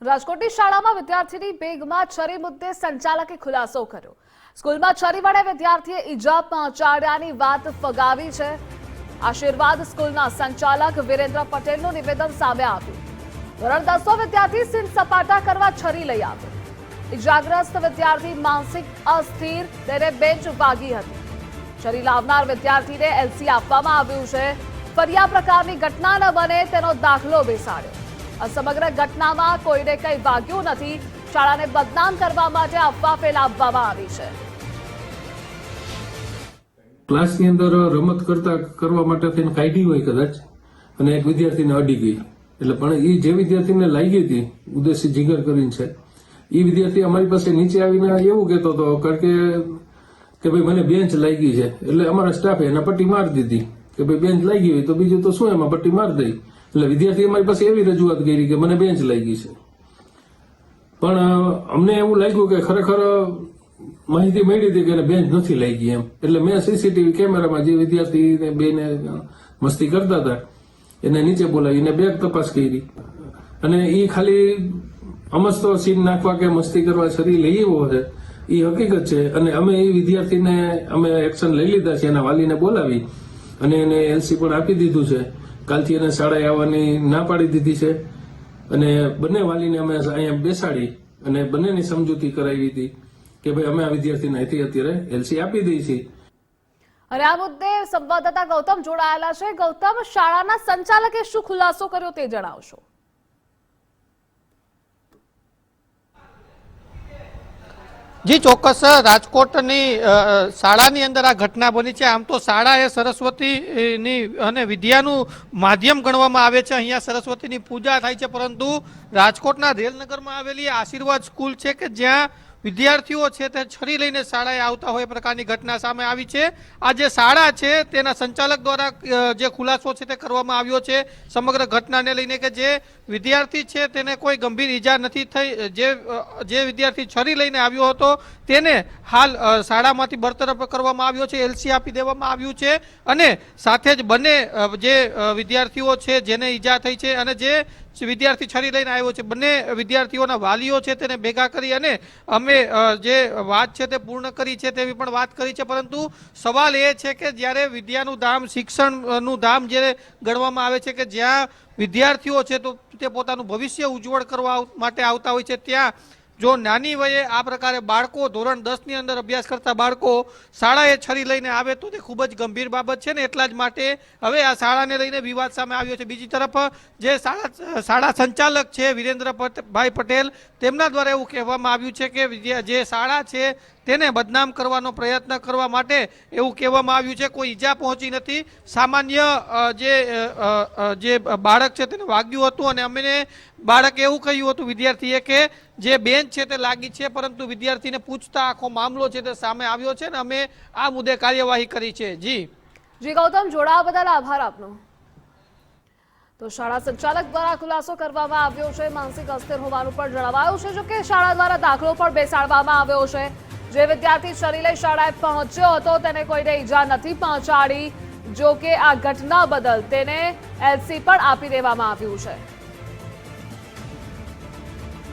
રાજકોટની શાળામાં વિદ્યાર્થીની બેગમાં છરી મુદ્દે સંચાલકે ખુલાસો કર્યો। સ્કૂલમાં છરી વડે વિદ્યાર્થીએ ઈજા પહોંચાડ્યાની વાત ફગાવી છે। આશીર્વાદ સ્કૂલના સંચાલક વિરેન્દ્ર પટેલનું નિવેદન સામે આવ્યું। ધોરણ 10નો વિદ્યાર્થી સીન સપાટા કરવા છરી લઈ આવ્યો। ઈજાગ્રસ્ત વિદ્યાર્થી માનસિક અસ્થિર, તેને બેન્ચ વાગી હતી। છરી લાવનાર વિદ્યાર્થીને એલસી આપવામાં આવ્યું છે। ફરી આ પ્રકારની ઘટના ન બને તેનો દાખલો બેસાડ્યો। આ સમગ્ર ઘટનામાં કોઈને કંઈ વાગ્યું નથી। શાળાને બદનામ કરવા માટે અફવા ફેલાવવામાં આવી છે। ક્લાસની અંદર રમત કરવા માટે થઈને કાઢી હોય કદાચ, અને એક વિદ્યાર્થીને અડી ગઈ, એટલે પણ એ જે વિદ્યાર્થીને લાગી હતી, ઉદેશી જીગર કરીને છે, એ વિદ્યાર્થી અમારી પાસે નીચે આવીને એવું કહેતો હતો કે ભાઈ મને બેન્ચ લાગી છે, એટલે અમારા સ્ટાફે એના પટ્ટી મારી દીધી કે ભાઈ બેન્ચ લાગી હોય તો બીજું તો શું, એમાં પટ્ટી મારી દઈ। એટલે વિદ્યાર્થી અમારી પાસે એવી રજૂઆત કરી કે મને બેન્ચ લાગી છે, પણ અમને એવું લાગ્યું કે ખરેખર માહિતી મળી હતી કે બેન્ચ નથી લાગી એમ। એટલે મેં સીસીટીવી કેમેરામાં જે વિદ્યાર્થી બેને મસ્તી કરતા હતા એને નીચે બોલાવીને બેગ તપાસ કરી, અને એ ખાલી અમસ્તો સીન નાખવા કે મસ્તી કરવા છરી લઈ આવ્યો છે એ હકીકત છે। અને અમે એ વિદ્યાર્થીને અમે એક્શન લઈ લીધા છે, એના વાલીને બોલાવી અને એને એલસી પણ આપી દીધું છે। કાલથી એને શાળાએ આવવાની ના પાડી દીધી છે, અને બંને વાલીને અમે અહીંયા બેસાડી અને બંનેની સમજૂતી કરાવી હતી કે ભાઈ અમે આ વિદ્યાર્થીને અહીંથી અત્યારે એલસી આપી દઈ છીએ। અને આ મુદ્દે સંવાદદાતા ગૌતમ જોડાયેલા છે। ગૌતમ, શાળાના સંચાલકે શું ખુલાસો કર્યો તે જણાવશો? જી ચોક્કસ, રાજકોટની શાળાની અંદર આ ઘટના બની છે। આમ તો શાળા એ સરસ્વતીની અને વિદ્યાનું માધ્યમ ગણવામાં આવે છે। અહીંયા સરસ્વતીની પૂજા થાય છે, પરંતુ રાજકોટના રેલનગરમાં આવેલી આશીર્વાદ સ્કૂલ છે કે જ્યાં વિદ્યાર્થીઓ છે તે છરી લઈને શાળાએ આવતા હોય પ્રકારની ઘટના સામે આવી છે। આ જે શાળા છે તેના સંચાલક દ્વારા જે ખુલાસો છે તે કરવામાં આવ્યો છે સમગ્ર ઘટનાને લઈને, કે જે વિદ્યાર્થી છે તેને કોઈ ગંભીર ઈજા નથી થઈ। જે વિદ્યાર્થી છરી લઈને આવ્યો હતો તેને હાલ શાળામાંથી બરતરફ કરવામાં આવ્યો છે, એલસી આપી દેવામાં આવ્યું છે। અને સાથે જ બંને જે વિદ્યાર્થીઓ છે જેને ઈજા થઈ છે અને જે વિદ્યાર્થી છરી લઈને આવ્યો છે, બંને વિદ્યાર્થીઓના વાલીઓ છે તેને ભેગા કરી અને અમે જે વાત છે તે પૂર્ણ કરી છે તેવી પણ વાત કરી છે। પરંતુ સવાલ એ છે કે જ્યારે વિદ્યાનું ધામ, શિક્ષણનું ધામ જે ગણવામાં આવે છે, કે જ્યાં વિદ્યાર્થીઓ છે તો તે પોતાનું ભવિષ્ય ઉજ્જવળ કરવા માટે આવતા હોય છે, ત્યાં જો નાની વયે આ પ્રકારે બાળકો ધોરણ 10ની અંદર અભ્યાસ કરતા બાળકો શાળાએ છરી લઈને આવે તો તે ખૂબ જ ગંભીર બાબત છે ને। એટલા જ માટે હવે આ શાળાને લઈને વિવાદ સામે આવ્યો છે। બીજી તરફ જે શાળા સંચાલક છે વિરેન્દ્રભાઈ પટેલ, તેમના દ્વારા એવું કહેવામાં આવ્યું છે કે જે શાળા છે તેને બદનામ કરવાનો પ્રયત્ન કરવા માટે એવું કહેવામાં આવ્યું છે। કોઈ ઈજા પહોંચી નથી, સામાન્ય જે બાળક છે તેને વાગ્યું હતું, અને અમને બાળકે એવું કહ્યું હતું વિદ્યાર્થીએ કે જે બેન્ચ છે તે લાગી છે, પરંતુ વિદ્યાર્થીને પૂછતા આખો મામલો છે તે સામે આવ્યો છે ને અમે આ મુદ્દે કાર્યવાહી કરી છે। જી ગૌતમ, જોડાવા બદલ આભાર આપનો। તો શાળા સંચાલક દ્વારા ખુલાસો કરવામાં આવ્યો છે। માનસિક અસ્થિર હોવાનું પણ જણાવાયું છે। જો કે શાળા દ્વારા દાખલો પણ બેસાડવામાં આવ્યો છે। જે વિદ્યાર્થી છરી લઈ શાળાએ પહોંચ્યો હતો તેને કોઈને ઈજા નથી પહોંચાડી। જો કે આ ઘટના બદલ તેને એલસી પણ આપી દેવામાં આવ્યું છે।